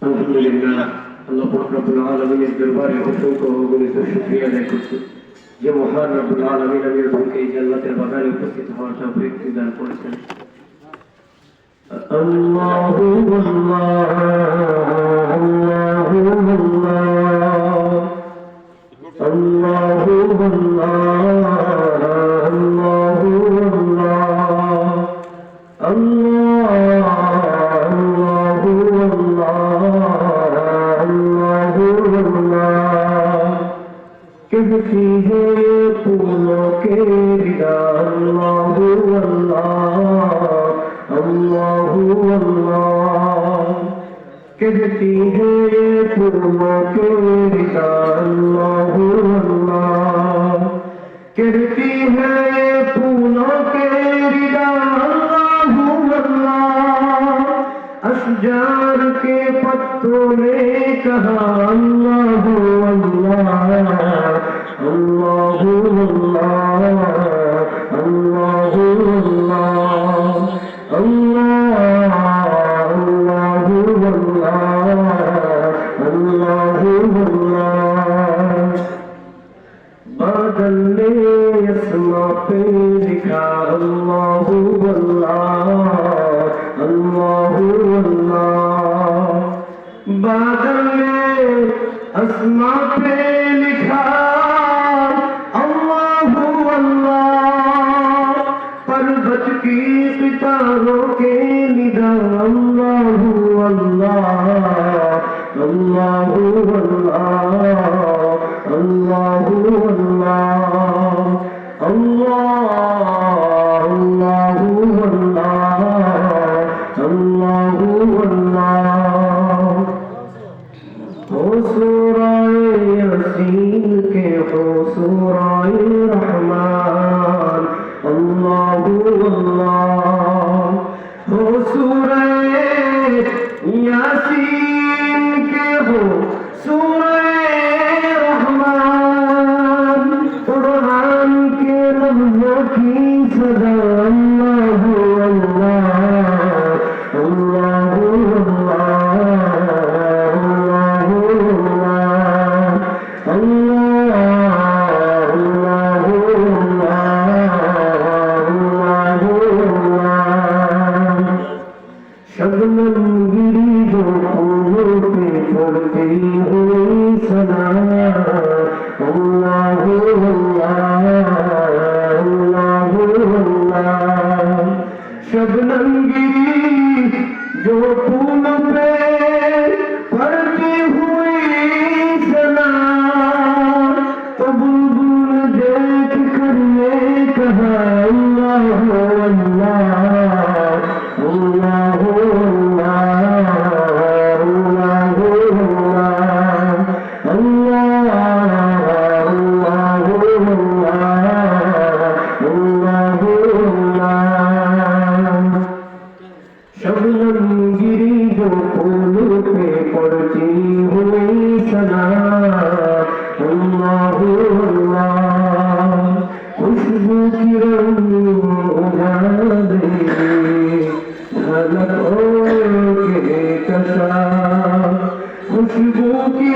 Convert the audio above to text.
আলহামদুলিল্লাহ আল্লাহ পাক রব্বুল আলামিনের দরবারে অসংখ্য অগণিত শুকরিয়া আদায় করছি যে মহান রব্বুল আলামিন আমাদের ভাইকে এই জান্নাতের বাগানে উপস্থিত হওয়ার তৌফিক দান করেছেন। আল্লাহু আল্লাহ আল্লাহু আল্লাহ আল্লাহু আল্লাহ আল্লাহ कहती है फूलों के विदा अल्लाहु अल्लाह अल्लाहु अल्लाह कहती है फूलों के विदा अल्लाहु अल्लाह कहती है फूलों के विदा अल्लाहु अल्लाह अशजार के पत्तों ने कहा अल्लाहु अल्लाह अल्लाहु अल्लाह अल्लाहु अल्लाह अल्लाहु अल्लाह अल्लाहु अल्लाह बादल ने अस्मा पे लिखा अल्लाहु अल्लाह अल्लाहु अल्लाह बादल ने अस्मा पे लिखा अल्लाहु अल्लाह पर्वत की सितारों के निदा अल्लाहु अल्लाह अल्लाहु अल्लाह अल्लाहु अल्लाह अल्लाहु अल्लाह अल्लाहु अल्लाह हो सूराए यासीन के हो सूराए रहमान अल्लाहु अल्लाह हो सूराए यासीन के हो सूराए रहमान कुरान के लफ्ज़ों की सदा अल्लाहु अल्लाह अल्लाहु शबनम गिरी जो फूलों पे पड़ती हुई सना अल्लाहु अल्लाह अल्लाहु अल्लाह शबनम गिरी जो फूलों पे पड़ती हुई सना तो बुलबुल देख कर ये कहा अल्लाहु अल्लाह अल्लाहु शबनम गिरी जो फूलों पे पड़ती हुई सना अल्लाहु अल्लाह खुशबू की रंग उड़ा दे झलकों के कशा खुशबू की